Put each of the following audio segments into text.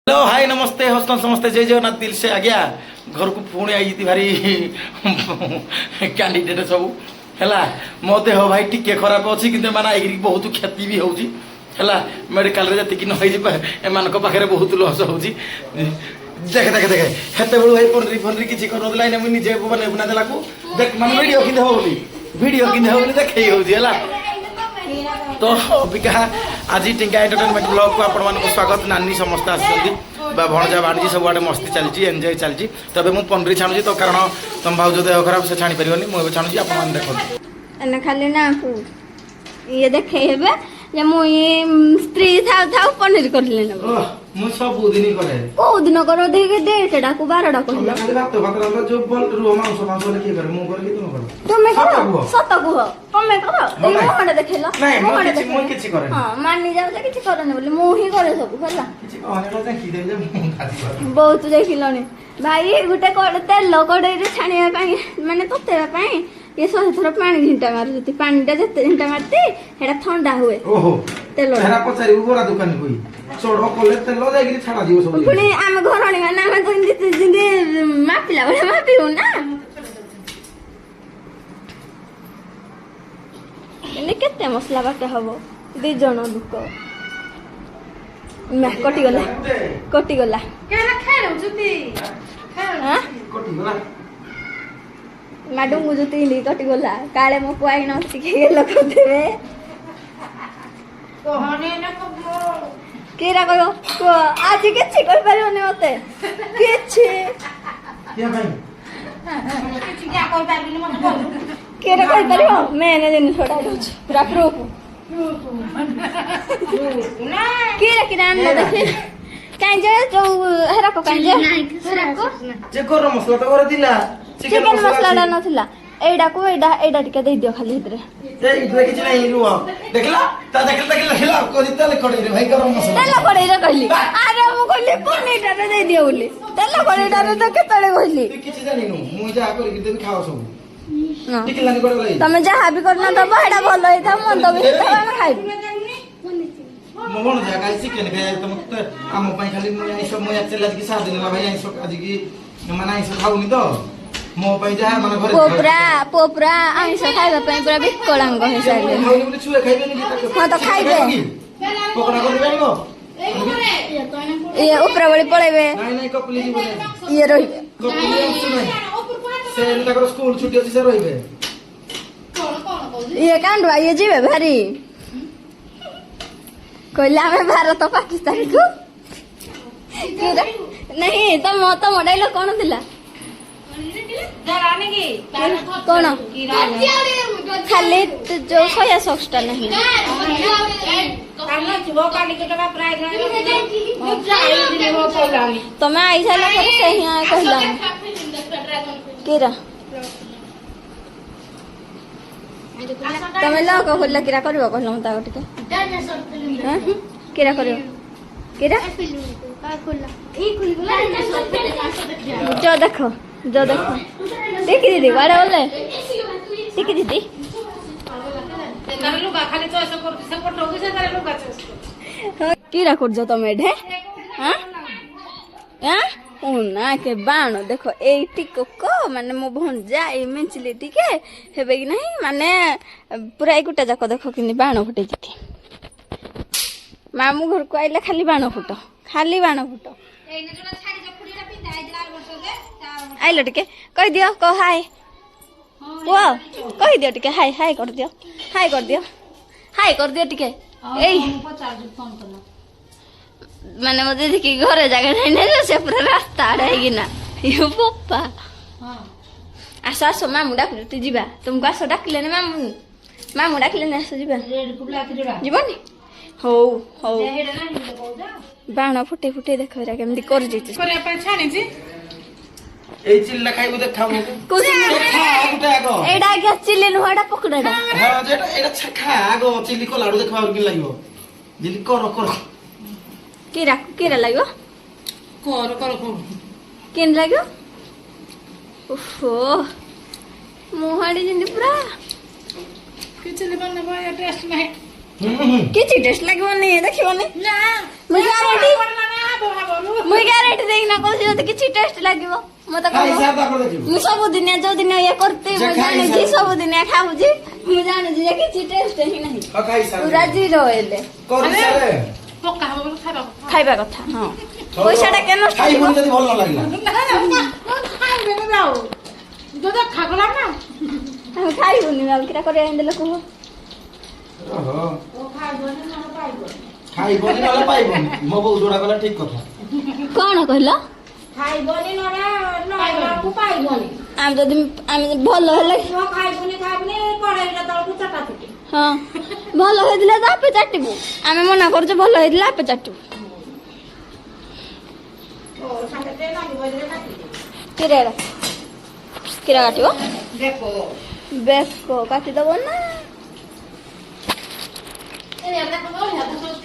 Hello hi नमस्ते हस्तन समस्ते जय जगन्नाथ दिल से आ गया घर को पुणी आई भारी कैंडिडेट सब है मो देह भाई टिके खराब अच्छी कि आई बहुत क्षति भी होची है मेडिकल जी एम पाखे बहुत लस हो देखे देखे देखे हेत बड़ू भाई पंड्री फंड्री किसी कर निजे मैंने बुना देला देख मान वीडियो कि देखे होला तो अबिका आज टिंका एंटरटेनमेंट ब्लॉग को आपण स्वागत नानी समस्त आसुँच भणजा भाणजी सब आड़े मस्ती चलती एंजॉय चलती तबे मुझे पंड्री छाणुची तो कारण तुम भाज देह खराब से छाणी पारे मुझे छाणुची आप देखो खाली ना ये देखे जे मु स्त्री थाउ थाउ पनीर करले न मु सब दिन करे को दिन करो देखे दे केडा को 12 कहला खाली भात भात रांधा जो बोल रो मांस मांस ले के करे मु करे कि तुम करो तुम करो सत कुह तुम करो ए मोहडे देखेला नहीं मु किछि करे हां मानी जाउ जे किछि करने बोले मु ही करे सब होला किछि कहने तो देखि दे जे मु खाती बहुत देखिलनी भाई गुटे तेल कड़े रे छाणिया पई माने ततेवा पई ये 100 थर पानी घंटा मारुती पानीटा जते घंटा मारती हेडा ठंडा हुए ओहो तेल हेरा पचारी बोरा दुकान कोई छोड़ो कोले तेल जाई छाड़ा दियो सब पुणी आम घरणी माने हम तो जिंदे मापिला बळे मापिउ ना एने केते मसला बाटे हबो दि जण दुको मैं कटी गला केना खेलु जुती हां कोटी गला माडू मुझे हिंदी कटी गला काले मो पुआई न सिखे लोक देवे कहने न को केरा कयो को आज किछि कर परियोने मते किछि क्या भाई किछि क्या कर पाबिनी मते बोल केरा कर परियो मैंने दिन छोड़ा दूछ पूरा प्रूफ ना केरा किना न देखे काई जे जो हेरा को काई जे हेरा को जे गरम मसला तो करे दिला चिकन मसला डा नथिला एडा को एडा टिके दे दियो खाली इधरे ए इधर किछ नहीं रुआ देखला ता देखला को तेल कड़े रे भाई गरम मसला तेल कड़े रे कहली अरे मु कहली पनीर टा दे दियो बोली तेल कड़े टा तो केतळे कहली तू किछ जानि नु मु जा कर के देबी खाओ सब ठीक लानी कर लई तमे जहा भी करना तो बहडा भलो होई था मन तो भी हम खाइबू मो मन जा गाय चिकन खाय तुम हम पई खाली मु आई सब मु चला कि 7 दिन भाई आई सब आज की माने आई सब खाउनी तो मो पई जा माने घरे पोपरा आइस खाइबा पई पूरा विकलांग हे साइले खाउनी बोले छुए खाइबे नि हां तो खाइबे पकड़ा कर बेनिगो ये ऊपर वाली पळेबे नहीं कपली जी बोले ये रहिबे कपली सुनाई से ताकर स्कूल छुट्टी अछि से रहिबे ये कांडवा ये जीवे भारी कोइला में भारत और पाकिस्तान को नहीं तो डायलॉग कौन दिला जराने की कौन खाली जो सोया सॉस टा नहीं काना जुबो काली के टका प्राइस नहीं हो पौलानी तो मैं आई साला पर से ही कहला केरा तमे लो को खोला केरा करबो कहलम ता टिके हां केरा करियो केरा जो देखो देखी दीदी बड़ा बोले देखी दीदी तारे लुगा खाली चॉइस करती से फोटो के से तारे लुगा चॉइस केरा कर जो तमे ढे हां हां उना के बाण देखो ए टिको को माने मो भन जाई मेंचली टिके हेबे कि नहीं माने पूरा एकुटा जाको देखो किनी बाण फुटे जिथि मामू घर को आइले खाली बाण फुटो एने जोना छाड़ी जो फुडीटा पिंदा आई लाल वर्ष से आइलो टिके कह दियो को हाय वो कह दियो टिके हाय कर दियो टिके एई फोन करना माने मते देखि घरे जागा नहीं ने से पूरा रास्ता आड़ाई ना यो पप्पा हां आसो मामू डाकते जीवा तुमको आसो डाकले ने मामू डाकले ने आसो जीवा रेड कुला तिरबा जीवनी हो हेडा नहीं बोलजा बाण फुटे देखो रा केमदी कर जेति करे पे छानी जी ए चिल्ला खाइबो देखा मु कुछ खा गुटा आगो एडा के चिल्ले नुहाडा पकड़ाडा हां जेटा एटा छखा आगो चिल्ली को लाडू देखा और कि लागियो जल्दी करो केरा लाग्यो करो केन लाग्यो ओहो मुहाडी जिंदी पूरा किचले बन्ना भया टेस्ट नहीं କିଛି ଟେଷ୍ଟ ଲାଗିବନି ଦେଖିବନି ନା ମୁଁ ଜାଣିନି ନା ମତେ କିଛି ଟେଷ୍ଟ ଲାଗିବ ମତେ ଖାଇ କହିବ। ସାର ତାପରେ ଦେଖିବୁ ମୁଁ ସବୁଦିନିଆ ଯୋଉଦିନ ଇଏ କରୁଛି ଯେ ମୁଁ ଖାଇ ଜାଣିଛି ସାର। ସବୁଦିନିଆ ଖାଉଛି ମୁଁ ଜାଣିଛି ଯେ କିଛି ଟେଷ୍ଟ ହିଁ ନାହିଁ ଖାଇ ସାର ପୁରା ଜିରୋ ହେଲେ କରି ସାରେ ପକ୍କା ହବ ବୋଲି ଖାଇବା କଥା। ଖାଇବା କଥା ହଁ ପଇସାଟା କେନ ନଷ୍ଟ ଖାଇବୁନି ହେଇଯିବ ଯଦି ଭଲ ନ ଲାଗିଲା ଖାଇବେନି ଆଉ ଯଦି ଖାଗଲା ନା ଆମେ ଖାଇବୁନି ଆଉ କିରା କରିବା ଦେଲେ କୁହ ଓହୋ ଖାଇବନି ନା ପାଇବନି ଖାଇବନି ନହେଲେ ପାଇବନି ମୋ ବୋଉ ଯୋଉଟା କଲା ଠିକ କଥା କଣ କହିଲ ଖାଇବନି ନହେଲେ ପାଇବନି ଆମେ ଯଦି ଆମେ ଭଲ ହେଲେ ଖାଇବନି ପଡେଇଲା ତଳକୁ ଚଟା ଚୁଟି ହଁ ଭଲ ହେଇଥିଲେ ତ ଆପେ ଚାଟିବୁ ଆମେ ମନା କରୁଛୁ ଭଲ ହେଇଥିଲେ ଆପେ ଚାଟିବୁ କିରା କିରା କାଟିବ ଦେଖ ବେକ କାଟିଦବ ନା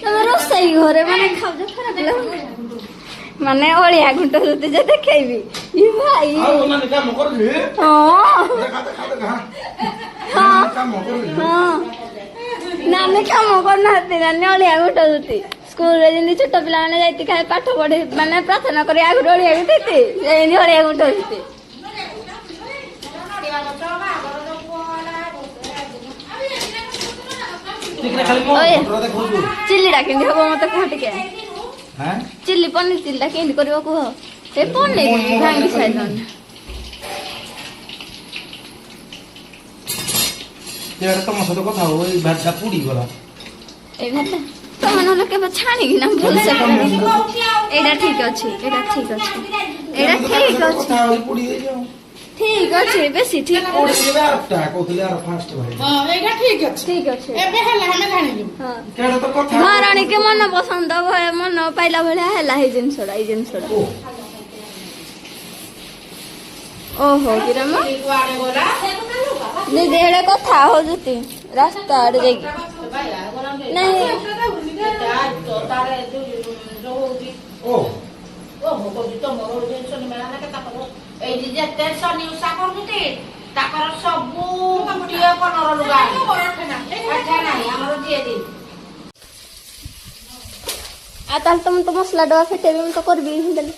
ତମେ ରୋଷେଇ ଘରେ ମାନେ ଖାଉଛ ଖରାପ ଲାଗୁନି ମାନେ ଅଳିଆ ଘୁଣ୍ଟ ଯଦି ଯେ ଦେଖେଇବି ଇ ଭାଇ ଆଉ ନାନୀ କାମ କରୁଛି ହଁ ଦେଖା ଦେଖା ଦେଖା ହଁ କାମ କରୁଛି ହଁ ନାନୀ କାମ କରୁନାହାନ୍ତି ନାନୀ ଅଳିଆ ଘୁଟଉଛନ୍ତି ସ୍କୁଲରେ ଯେମିତି ଛୋଟ ପିଲାମାନେ ଯାଇକି ଖାଇ ପାଠ ପଢି ମାନେ ପ୍ରାର୍ଥନା କରି ଆଗରୁ ଅଳିଆ ଘୁଟେଇତେ ସେମିତି ଅଳିଆ ଘୁଟଉଛନ୍ତି ଟିକିରେ ଖାଲି ମୋ ଓଏ। ଫଟୋ ଦେଖଉଛୁ ଚିଲିଟା କେମିତି ହବ ମତେ କୁହ ଟିକେ ହାଁ ଚିଲି ପନିର ଚିଲିଟା କେମିତି କରିବ କୁହ ଏ ପନିର ଭାଙ୍ଗି ସାଇଲନି ଏଇଟା ତମ ସହିତ କଥା ହବ ଏଇ ଭାତଟା ପୁଡି ଗଲା ଏଇ ଭାତ ତମେ ନହେଲେ କେବେ ଛାଣିକି ନା ଭଲସେ ଏଇଟା ଠିକ ଅଛି ଏଇଟା ଠିକ ଅଛି ଏଇଟା ଠିକ ଅଛି କଥା ହଉଛି ପୁଡି ଦେଇଯାଉ ଠିକ ଅଛି ବେଶୀ ଠିକ ପୁଡି ଦେବେ ଆରଟା କହୁଥିଲେ ଆର ଫାଷ୍ଟ ଭାଇ ଏଇଟା ଠିକ ଅଛି ଠିକ ଅଛି ଏବେ ହେଲା ଆମେ ଜାଣିଲୁ ହଁ କେଡେ ତ କଥା ମହାରାଣୀকে ମନ ପସନ୍ଦ ମନ ପାଇଲା ଭଳିଆ ହେଲା ଏଇ ଜିନିଷଟା ଓ ଓହୋ କିରମ କୁଆଡେ ଗଲା ଦିଦି ଏଡେ କଥା ହଉଛନ୍ତି ରାସ୍ତା ଆଡେ ଯାଇକି ନାଇଁ ଓ ଏଇଠି ଯେତେ ଶନି ଉଷା କରୁଛନ୍ତି ତାଙ୍କର ସବୁ ଗୋଟିଏ କଲର ଲୁଗା ନାହିଁ ଆମର ଯିଏ ଦିନ ଆଉ ତାହେଲେ ତମେ ତ ମସଲା ଡବା ଫେଟେଇବି ମୁଁ ତ କରିବି ଦେଲି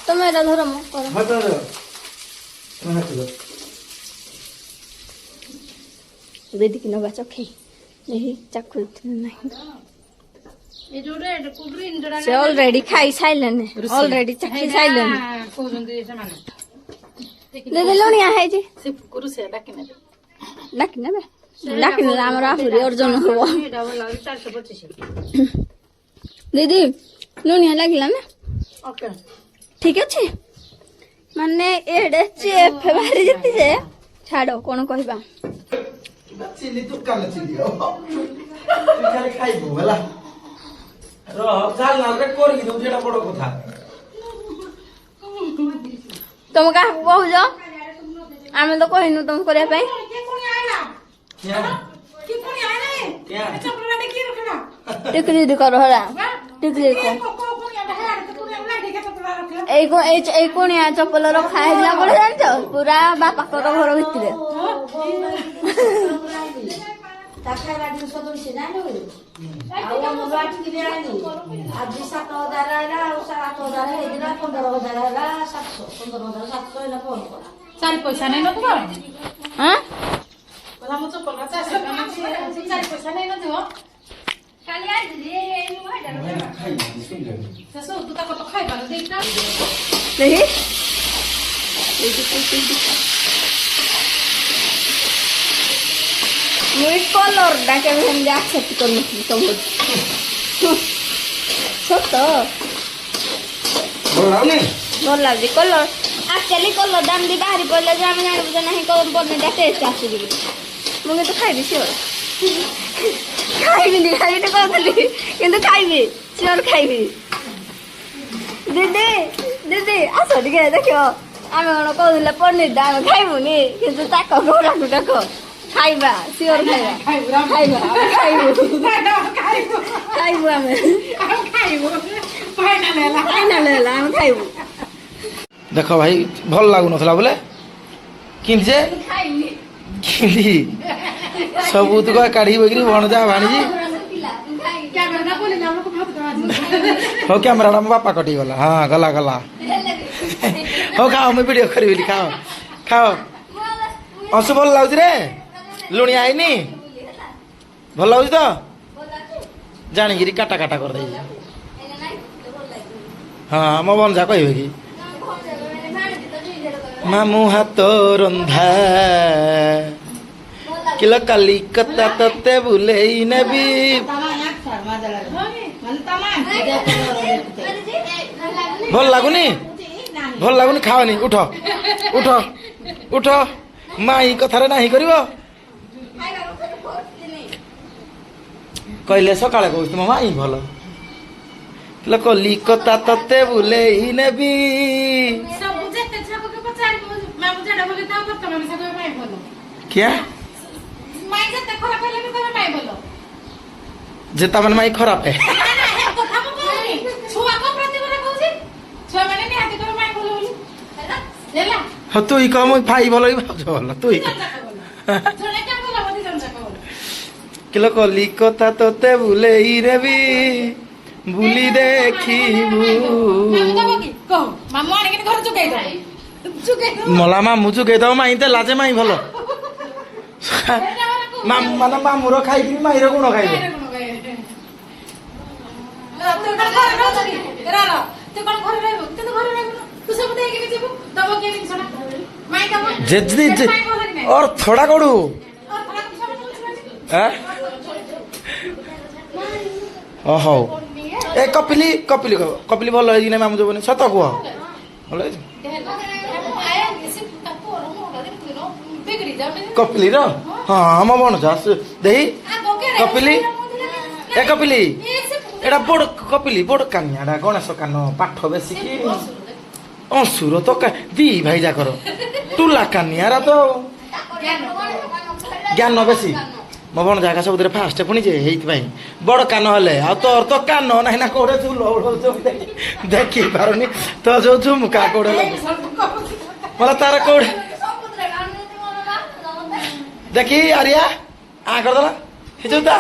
ତମେ ଏଇଟା ଧର ମୁଁ କର ଦିଦିକି ନବା ଚଖେଇ ଏହି ଚାଖୁ ନାହିଁ ଏ ଯୋଉ ରେଡ୍ ଗ୍ରୀନ୍ ଯୋଉଟା ସେ ଅଲରେଡି ଖାଇ ସାଇଲେନି ଅଲରେଡି ଚାଖି ସାଇଲେନି କହୁଛନ୍ତି ସେମାନେ ଦିଦି ଲୁଣିଆ ହେଇଛି ସେ କୁକୁର ସେ ଡାକି ନେବେ ଡାକି ନେବେ ଡାକି ନେଲେ ଆମର ଆହୁରି ଅର୍ଜନ ହବ ଏଇଟା ଭଲ ଲାଗୁଛି 425 ଦିଦି ଲୁଣିଆ ଲାଗିଲା ନା ଓକେ ଠିକ ଅଛି ମାନେ ଏଡେ ଚେଫ ବାହାରି ଯେତି ଯେ ଛାଡ କଣ କହିବା ଚିଲି ଦୋକାନ ଚିଲି ତୁ ଖାଲି ଖାଇବୁ ହେଲା ରହ ଚାଲ ନା କରିକି ଦଉଛି ଏଟା ବଡ କଥା ତମେ କାହାକୁ କହୁଛ ଆମେ ତ କହିନୁ ତମକୁ କରିବା ପାଇଁ ଟିକି ଦିଦି କର ହେଲା ଟିକି ଦିଦି କର ଏଇ କୁଣିଆ ଚପଲ ରଖା ହେଇଥିଲା କୋଉଠି ଜାଣିଛ ପୁରା ବାପାଙ୍କର ଘର ଭିତରେ ଆଜି 7,000 ହେଲା ଆଉ 8,000 ହେଇଥିଲା 15,000 ହେଲା 700 15,700 ହେଲା ଫୋନ କଲା 4 ପଇସା ନେଇ ନଥିବ ଆଁ କହିଲା ମୁଁ ଚପଲ 400 ଟଙ୍କା 4 ପଇସା ନେଇ ନଥିବ କାଲି ଆସିଲି ଏଇ ସେ ସବୁ ତୁ ତାକୁ ତ ଖାଇବାର ଦେଇଥା ଦେଖି ମୁଁ ଏଇ କଲରଟା କେବେ ସେମିତି ଆକ୍ସେପ୍ଟ କରିନଥିଲି ସବୁ ସତ ଭଲ ଲାଗୁନି ଭଲ ଲାଗୁଛି କଲର ଆକ୍ଚୁଆଲି କଲର ଦାମ ବି ବାହାରି ପଡ଼ିଲେ ଯେ ଆମେ ଜାଣିବୁ ଯେ ନାହିଁ ପନିରଟା ଟେଷ୍ଟ ଆସୁଛି ବୋଲି ମୁଁ କିନ୍ତୁ ଖାଇବି ସିଓର ଖାଇବିନି ଖାଇବିନି କହୁଥିଲି କିନ୍ତୁ ଖାଇବି ସିଓର ଖାଇବି ଦିଦି ଦିଦି ଆସ ଟିକେ ଦେଖିବ ଆମେ କଣ କହୁଥିଲେ ପନିରଟା ଆମେ ଖାଇବୁନି କିନ୍ତୁ ତାକ ଘୋଡ଼ାକୁ ଦେଖ ଖାଇବା ସିଓର ଖାଇବା ଖାଇବା ଖାଇବୁ ଖାଇବୁ ଆମେ ଫାଇନାଲ ହେଲା ଆମେ ଖାଇବୁ ଦେଖ ଭାଇ ଭଲ ଲାଗୁନଥିଲା ବୋଲେ କିନ୍ତି ଯେ ଖାଇବି କିନ୍ତି ସବୁତକ କାଢି ବକିରି ଭଣଜା ଭାଣିଜି ହଉ କ୍ୟାମେରାଟା ମୋ ବାପା କଟିଗଲା ହଁ ଗଲା ଗଲା ହଉ ଖାଅ ମୁଁ ଭିଡ଼ିଓ କରିବି ଖାଅ ଖାଅ ଅଂଶୁ ଭଲ ଲାଗୁଛି ରେ ଲୁଣିଆ ହେଇନି ଭଲ ଲାଗୁଛି ତ ଜାଣିକିରି କାଟା କାଟା କରିଦେଇଛି ହଁ ମୋ ଭଣଜା କହିବେ କି ମାମୁଁ ହାତ ରନ୍ଧା କିଲୋ କଲିକତା ତତେ ବୁଲେଇ ନେବି ଭଲ ଲାଗୁନି ଭଲ ଲାଗୁନି ଖାଅନି ଉଠ ଉଠ ଉଠ ମାଇ କଥାରେ ନାହିଁ କରିବ କହିଲେ ସକାଳେ କହୁଛି ମୋ ମାଇ ଭଲ କିଲୋ କଲିକତା ତତେ ବୁଲେଇ ନେବି क्या जेता मन माई खराब है हाँ तू ही कह भाई भल भल तू ही किलो कलिकता तोते बुलेई रेबी बुली देखिबू मला मामू चुकेदब माई ते लाजे माई भल ମାନେ ମାମୁର ଖାଇକି ମାଇର ଗୁଣ ଖାଇବେ ଅର୍ଥଟା କୋଉଠୁ ହଉ ଏ କପିଲି କପିଲି କପିଲି ଭଲ ହେଇଛି ନା ମାମୁ ଯବନି ସତ କୁହ ଭଲ ହେଇଛି କପିଲିର ହଁ ମୋ ଭଣଜା ଦେଇ କପିଲି ଏ କପିଲି ଏଟା ବଡ କପିଲି ବଡ କାନିଆଟା ଗଣେଶ କାନ ପାଠ ବେଶୀ କି ଅଂଶୁର ତ ଦି ଭାଇ ଯାକର ଟୁଲା କାନିଆରା ତ ଜ୍ଞାନ ବେଶୀ ମୋ ଭଣଜା ଏକା ସବୁଥିରେ ଫାଷ୍ଟ ପୁଣି ଯେ ହେଇଥିପାଇଁ ବଡ କାନ ହେଲେ ଆଉ ତୋର ତ କାନ ନାହିଁ ନା କୋଉଠି ଝୁଲ ଦେଖି ପାରୁନି ତ ଯୋଉ ଝୁମୁକା କୋଉଠି ବୋଲେ ତାର କୋଉଠି देखी आर्या आ कर दला हिजो ता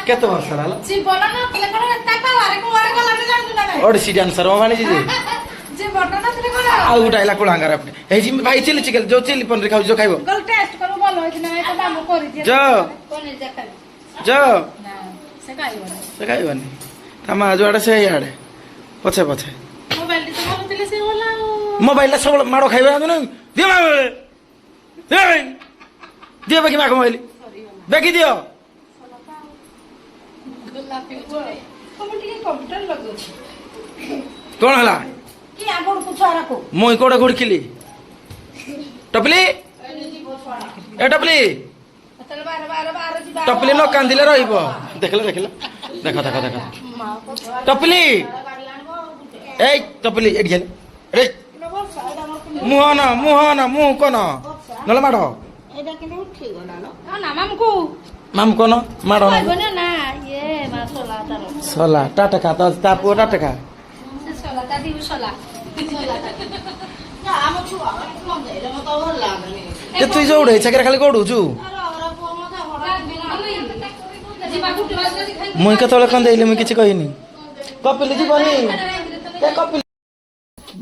केते वर्ष होला जीवन न तले कोन ताता वारे को वारे गला न जान ना ओडिसी डांसर हो माने जी जे बटन न तले कोन आ उठाइला कोलांगार अपने हे जी भाई चिली चिकन जो चिली पनीर खाउ जो खाइबो गल टेस्ट करू बोल होय ना तो मामू करि दे जो पनीर जा खाइ जो से खाइबनी तमा जोडे से याडे पछे पछे मोबाइल तो बोलतिले से होला मोबाइल सब मारो खाइबा न दियो दियो बेगी माको मोबाइल बेगी दियो कौन हला मुई कोड़े गुड़किली टपली ए टपली टपली न कांदिले रहिबो देखले देखले देखो देखो देखो टपली ए टपली एडी गेल रे मुह कोन नले माडो एडा केने उठी गला न ना मामको माम कोन माडो ना ना ये मासला तारो सला टाटका त तापो टाटका सला ता दिउ सला ना आम छु मन देले म त भल लागनी ए तुई जोडे छकेर खाली कोडु छु मुई केतले कान देले मुई किछि कहिनी कपिली जीवनी ए कपिली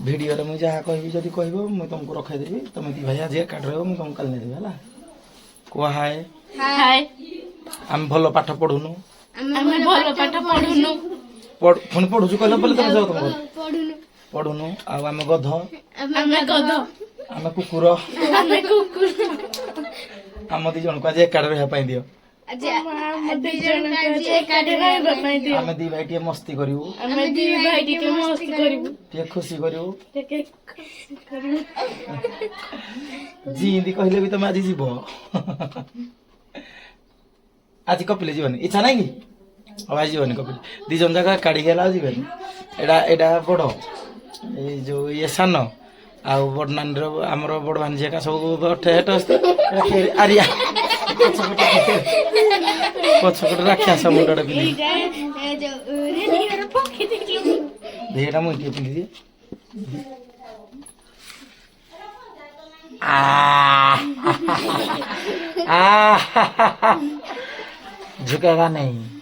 भिडियो रे मुझे जहाँ कहबी जदि कहबो मैं तुमको रखाई देबी तुम दी भाई आज काट रहबो मैं तुमको कल नै देबी हला को हाय हाय हम भलो पाठ पढुनु हम भलो पाठ पढुनु पुणी पढुछु कहला पले तुम जाओ तुम पढुनु आ हम गध हम कुकुर हम दी जन को आज काट रहबा पई दियो हम दी भाई टे मस्ती करिवु टे खुशी करिवु जींदी कहले भी तुम आज जीव आज कपिले जीवन इच्छा नहीं कि आज जीवन कपिले दी जन जगह काढ़ी गेला जीवन एडा एडा बड़ ए जो ये सान आ बड़ नानी आमर बड़ भांजी का सब हेट आरिया पछपटे राखिया सब मुंडा पिंधि देहटा मुझे पिंधि दिए आ आ झुकेगा नहीं